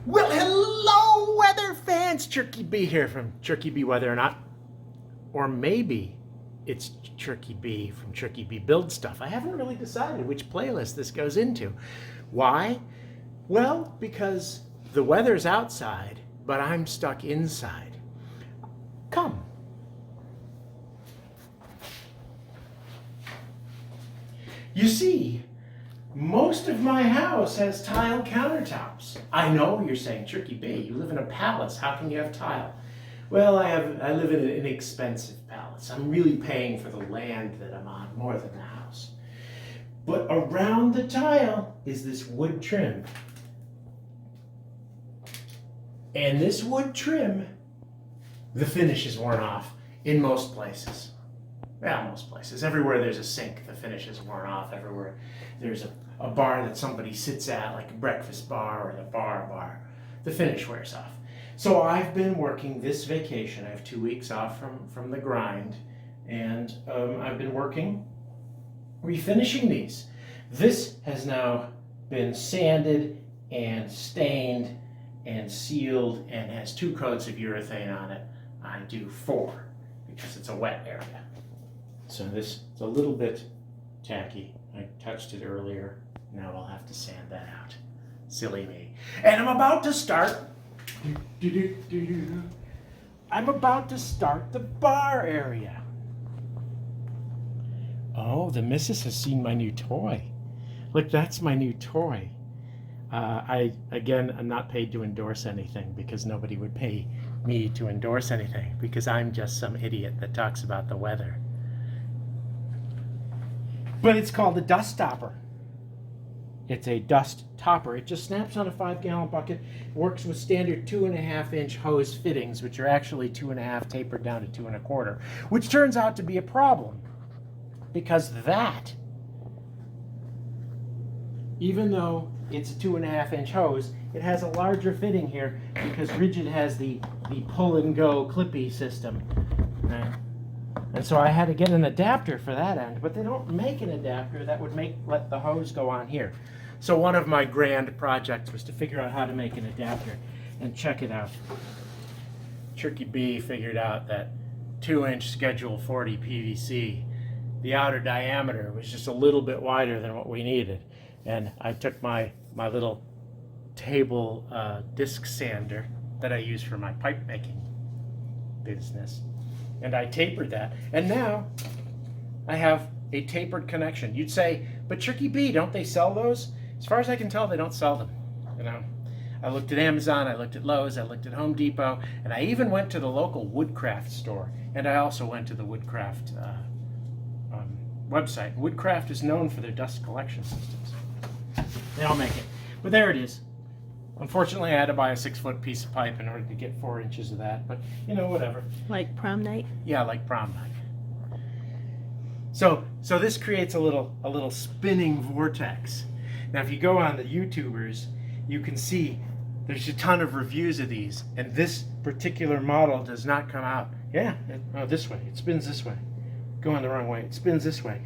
Well, hello, weather fans. CherkyB here from CherkyB Weather or Not. Or maybe it's CherkyB from CherkyB Build Stuff. I haven't really decided which playlist this goes into. Why? Well, because the weather's outside, but I'm stuck inside. Come. You see, most of my house has tile countertops. I know you're saying, CherkyB, you live in a palace. How can you have tile? Well, I live in an inexpensive palace. I'm really paying for the land that I'm on more than the house. But around the tile is this wood trim. And this wood trim, the finish is worn off in most places. Yeah, most places. Everywhere there's a sink, the finish is worn off. Everywhere there's a bar that somebody sits at, like a breakfast bar or the bar, the finish wears off. So I've been working this vacation. I have 2 weeks off from the grind, and I've been working refinishing these. This has now been sanded and stained and sealed and has 2 coats of urethane on it. I do 4 because it's a wet area. So this is a little bit tacky. I touched it earlier. Now I'll have to sand that out. Silly me. And I'm about to start. I'm about to start the bar area. Oh, the missus has seen my new toy. Look, that's my new toy. I'm not paid to endorse anything because nobody would pay me to endorse anything because I'm just some idiot that talks about the weather. But it's called a dust topper. It's a dust topper. It just snaps on a 5-gallon bucket, works with standard 2.5-inch hose fittings, which are actually 2.5 tapered down to 2 1/4, which turns out to be a problem because that, even though it's a 2.5-inch hose, it has a larger fitting here because Rigid has the pull and go clippy system. Right? And so I had to get an adapter for that end, but they don't make an adapter that would let the hose go on here. So one of my grand projects was to figure out how to make an adapter, and check it out. CherkyB figured out that 2-inch Schedule 40 PVC, the outer diameter was just a little bit wider than what we needed. And I took my little table disc sander that I use for my pipe making business, and I tapered that, and now I have a tapered connection. You'd say, but CherkyB, don't they sell those? As far as I can tell, they don't sell them. You know, I looked at Amazon, I looked at Lowe's, I looked at Home Depot, and I even went to the local Woodcraft store, and I also went to the Woodcraft website. Woodcraft is known for their dust collection systems. They all make it, but there it is. Unfortunately, I had to buy a 6-foot piece of pipe in order to get 4 inches of that, but you know, whatever. Like prom night? Yeah, like prom night. So this creates a little spinning vortex. Now, if you go on the YouTubers, you can see there's a ton of reviews of these, and this particular model does not come out. Yeah, this way. It spins this way. Going the wrong way. It spins this way.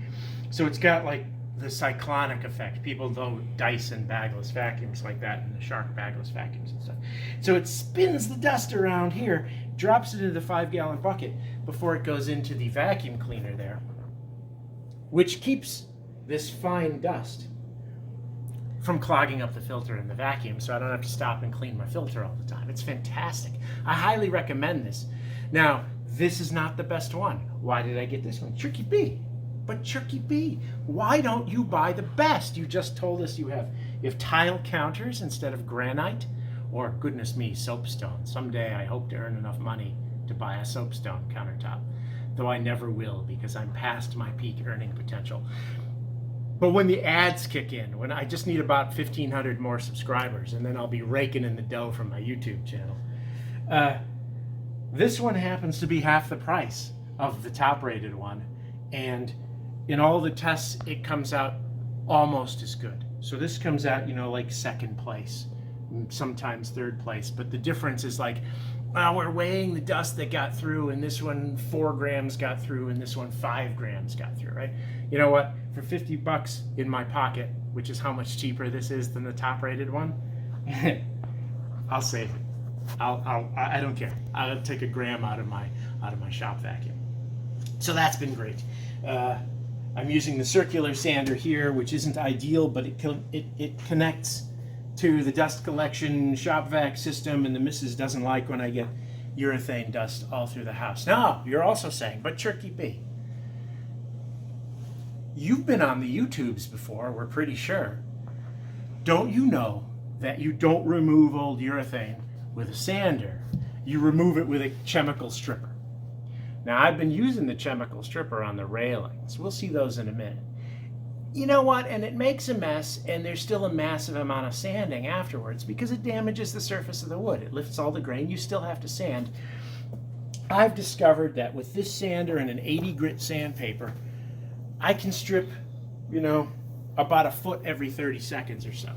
So it's got like the cyclonic effect. People know Dyson bagless vacuums like that, and the Shark bagless vacuums and stuff. So it spins the dust around here, drops it into the 5-gallon bucket before it goes into the vacuum cleaner there, which keeps this fine dust from clogging up the filter in the vacuum, so I don't have to stop and clean my filter all the time. It's fantastic. I highly recommend this. Now, this is not the best one. Why did I get this one? CherkyB. But CherkyB, why don't you buy the best? You just told us you have tile counters instead of granite, or goodness me, soapstone. Someday I hope to earn enough money to buy a soapstone countertop, though I never will because I'm past my peak earning potential. But when the ads kick in, when I just need about 1,500 more subscribers, and then I'll be raking in the dough from my YouTube channel. This one happens to be half the price of the top-rated one, and in all the tests, it comes out almost as good. So this comes out, you know, like 2nd place, sometimes 3rd place. But the difference is like, well, we're weighing the dust that got through, and this one 4 grams got through, and this one 5 grams got through, right? You know what? For 50 bucks in my pocket, which is how much cheaper this is than the top-rated one, I'll save it. I don't care. I'll take a gram out of my shop vacuum. So that's been great. I'm using the circular sander here, which isn't ideal, but it connects to the dust collection shop vac system, and the missus doesn't like when I get urethane dust all through the house. Now, you're also saying, but CherkyB, you've been on the YouTubes before, we're pretty sure. Don't you know that you don't remove old urethane with a sander? You remove it with a chemical stripper. Now, I've been using the chemical stripper on the railings. We'll see those in a minute. You know what? And it makes a mess, and there's still a massive amount of sanding afterwards because it damages the surface of the wood. It lifts all the grain. You still have to sand. I've discovered that with this sander and an 80 grit sandpaper, I can strip, you know, about a foot every 30 seconds or so,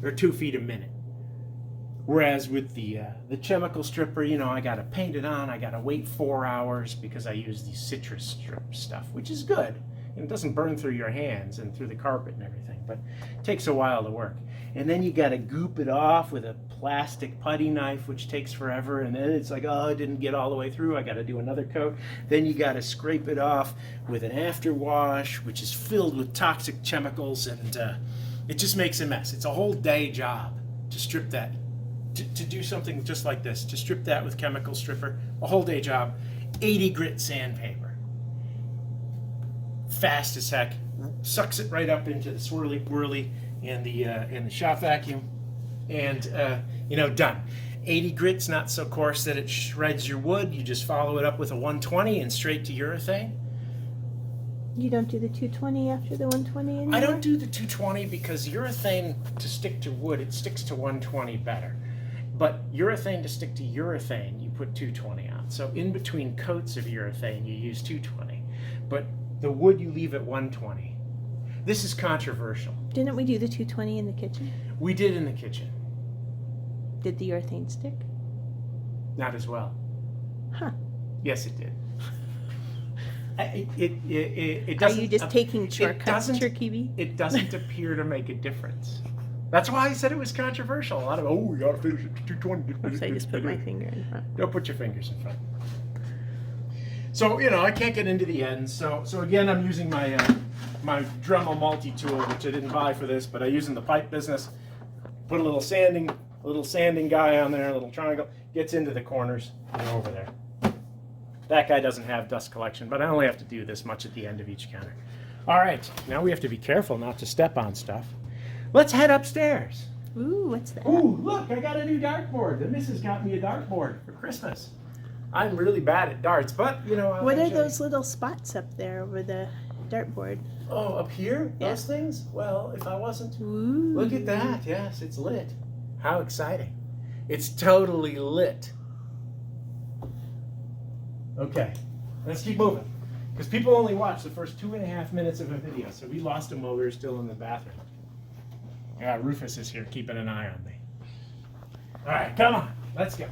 or 2 feet a minute. Whereas with the chemical stripper, you know, I got to paint it on. I got to wait 4 hours because I use the citrus strip stuff, which is good. And it doesn't burn through your hands and through the carpet and everything, but it takes a while to work. And then you got to goop it off with a plastic putty knife, which takes forever. And then it's like, oh, it didn't get all the way through. I got to do another coat. Then you got to scrape it off with an after wash, which is filled with toxic chemicals, and it just makes a mess. It's a whole day job to strip that. To do something just like this, to strip that with chemical stripper, a whole day job, 80 grit sandpaper. Fast as heck, sucks it right up into the swirly whirly in the shop vacuum, and you know, done. 80 grit's not so coarse that it shreds your wood. You just follow it up with a 120 and straight to urethane. You don't do the 220 after the 120 anymore? I don't do the 220 because urethane to stick to wood, it sticks to 120 better. But urethane to stick to urethane, you put 220 on. So in between coats of urethane, you use 220. But the wood you leave at 120. This is controversial. Didn't we do the 220 in the kitchen? We did in the kitchen. Did the urethane stick? Not as well. Huh. Yes, it did. It doesn't. Are you just taking shortcuts, CherkyB? It doesn't appear to make a difference. That's why I said it was controversial. A lot of, oh, we gotta finish it to 220. Oops, I just put my finger in front. Don't put your fingers in front. So, you know, I can't get into the ends. So again, I'm using my my Dremel multi-tool, which I didn't buy for this, but I use in the pipe business. Put a little sanding guy on there, a little triangle, gets into the corners and over there. That guy doesn't have dust collection, but I only have to do this much at the end of each counter. All right, now we have to be careful not to step on stuff. Let's head upstairs. Ooh, what's that? Ooh, look, I got a new dartboard. The missus got me a dartboard for Christmas. I'm really bad at darts, but, you know... What are those little spots up there over the dartboard? Oh, up here? Yeah. Those things? Well, if I wasn't... Ooh. Look at that. Yes, it's lit. How exciting. It's totally lit. Okay, let's keep moving. Because people only watch the first 2.5 minutes of a video, so we lost them while we were still in the bathroom. Yeah, Rufus is here keeping an eye on me. All right, come on, let's go.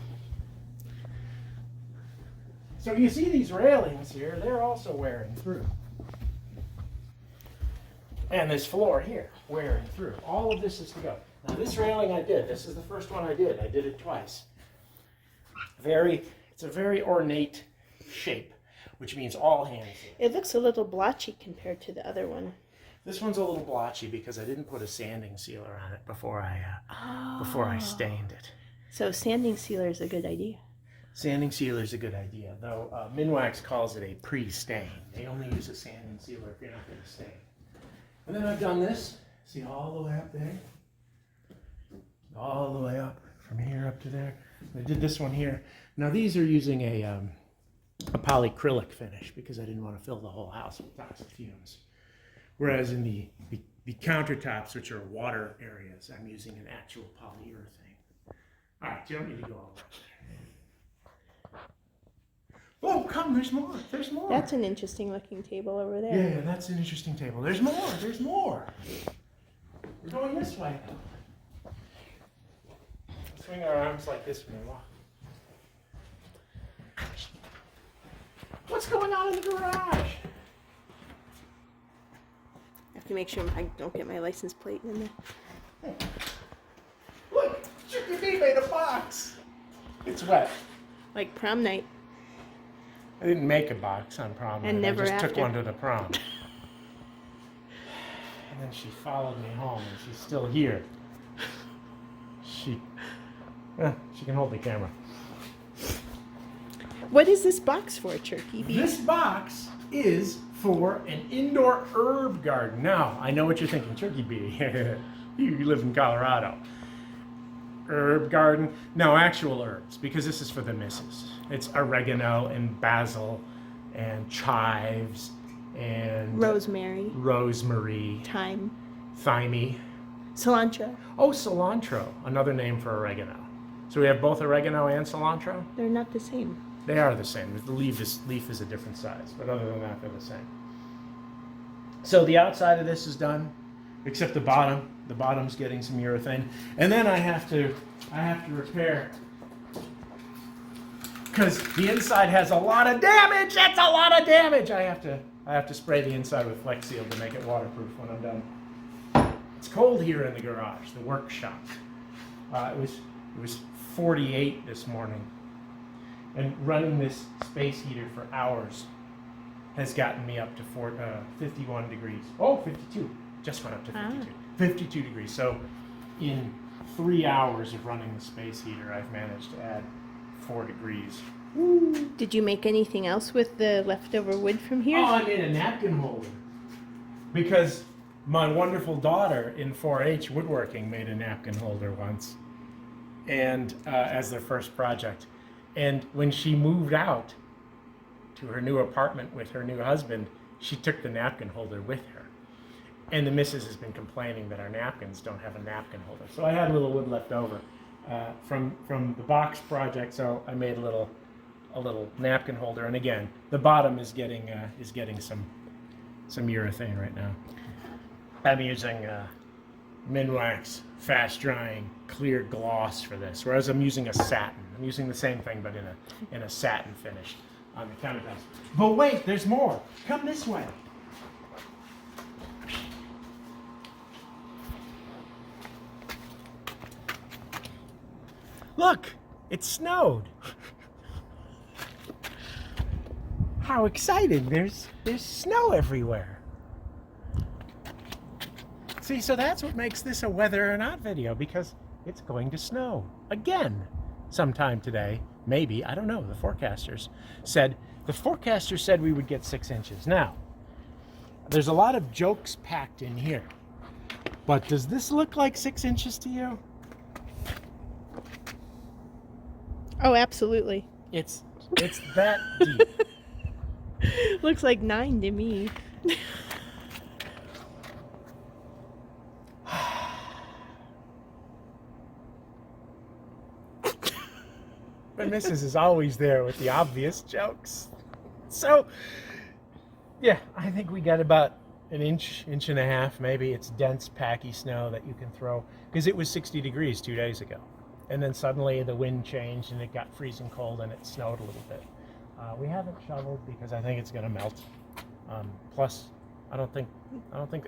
So you see these railings here, they're also wearing through. And this floor here, wearing through. All of this is to go. Now this railing I did, this is the first one I did it twice. It's a very ornate shape, which means all hands. It looks a little blotchy compared to the other one. This one's a little blotchy because I didn't put a sanding sealer on it before I stained it. So sanding sealer is a good idea. Sanding sealer is a good idea, though Minwax calls it a pre-stain. They only use a sanding sealer if you're not going to stain. And then I've done this. See all the way up there? All the way up, from here up to there. I did this one here. Now these are using a polyacrylic finish because I didn't want to fill the whole house with toxic fumes. Whereas in the countertops, which are water areas, I'm using an actual polyurethane. All right, you don't need to go all the way up there. Oh, come, there's more. There's more. That's an interesting looking table over there. Yeah, that's an interesting table. There's more. There's more. We're going this way. Swing our arms like this when we walk. What's going on in the garage? I have to make sure I don't get my license plate in there. Hey. Look, CherkyB made a box. It's wet. Like prom night. I didn't make a box on prom night. And never I just took after. one to the prom. And then she followed me home, and she's still here. She can hold the camera. What is this box for, CherkyB? This box is for an indoor herb garden. Now, I know what you're thinking, CherkyB. You live in Colorado. Herb garden? No, actual herbs, because this is for the missus. It's oregano and basil and chives and Rosemary. rosemary, Thyme. thyme. Cilantro. Oh, cilantro, another name for oregano. So we have both oregano and cilantro? They're not the same. They are the same. The leaf is a different size, but other than that, they're the same. So the outside of this is done, except the bottom. The bottom's getting some urethane, and then I have to repair because the inside has a lot of damage. That's a lot of damage. I have to spray the inside with Flex Seal to make it waterproof when I'm done. It's cold here in the garage, the workshop. It was 48 this morning. And running this space heater for hours has gotten me up to 51 degrees. Oh, 52. Just went up to 52. 52 degrees. So in 3 hours of running the space heater, I've managed to add 4 degrees. Ooh. Did you make anything else with the leftover wood from here? Oh, I made a napkin holder. Because my wonderful daughter in 4-H woodworking made a napkin holder once. And as their first project. And when she moved out to her new apartment with her new husband, she took the napkin holder with her. And the missus has been complaining that our napkins don't have a napkin holder. So I had a little wood left over from the box project, so I made a little napkin holder. And again, the bottom is getting some urethane right now. I'm using Minwax fast drying clear gloss for this, whereas I'm using a satin. I'm using the same thing, but in a satin finish on the countertops. But wait, there's more. Come this way. Look, it snowed. How exciting! There's snow everywhere. See, so that's what makes this a whether or not video, because it's going to snow again sometime today. Maybe, I don't know. The forecasters said we would get 6 inches. Now, there's a lot of jokes packed in here, but does this look like 6 inches to you? Oh, absolutely. It's that deep. Looks like 9 to me. My missus is always there with the obvious jokes. So, yeah, I think we got about an inch and a half, maybe. It's dense, packy snow that you can throw, because it was 60 degrees 2 days ago. And then suddenly the wind changed and it got freezing cold and it snowed a little bit. We haven't shoveled because I think it's going to melt. Plus, I don't think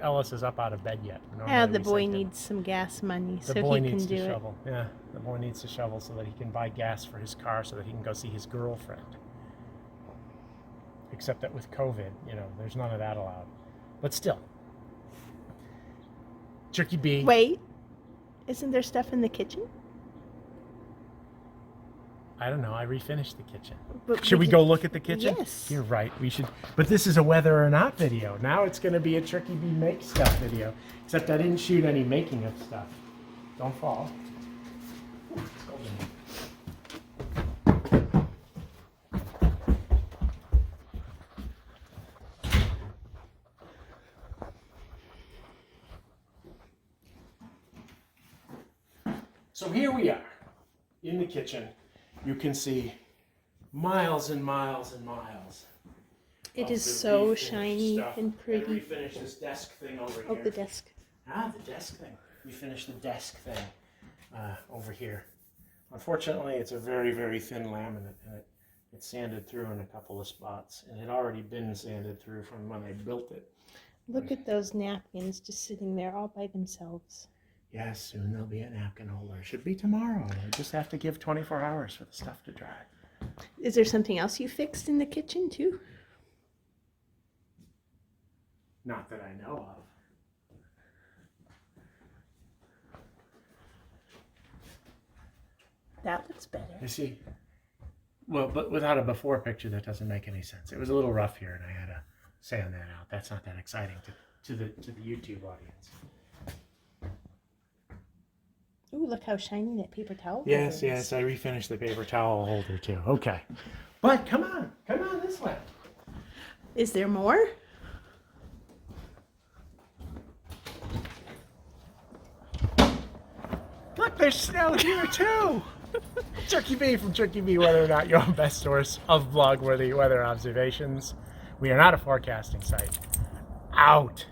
Ellis is up out of bed yet. Yeah, the boy needs some gas money so he can do it. Shovel. Yeah, the boy needs to shovel so that he can buy gas for his car so that he can go see his girlfriend. Except that with COVID, there's none of that allowed. But still. CherkyB. Wait, isn't there stuff in the kitchen? I don't know. I refinished the kitchen. But should we go look at the kitchen? Yes. You're right. We should. But this is a whether or not video. Now it's going to be a CherkyB make stuff video. Except I didn't shoot any making of stuff. Don't fall. Ooh, it's cold in here. So here we are in the kitchen. You can see miles and miles and miles. It is so shiny stuff. and pretty. And we finished this desk thing over Oh, here. the desk. The desk thing. We finished the desk thing over here. Unfortunately, it's a very, very thin laminate, and it sanded through in a couple of spots, and it had already been sanded through from when I built it. Look at those napkins just sitting there all by themselves. Yes, soon there'll be a napkin holder. Should be tomorrow. I just have to give 24 hours for the stuff to dry. Is there something else you fixed in the kitchen too? Not that I know of. That looks better. You see? Well, but without a before picture, that doesn't make any sense. It was a little rough here, and I had to sand that out. That's not that exciting to the YouTube audience. Ooh, look how shiny that paper towel Yes, is. yes, I refinished the paper towel holder too. Okay. But come on this way. Is there more? Look, there's snow here too. CherkyB from CherkyB, whether or not your best source of blog-worthy weather observations. We are not a forecasting site. Out.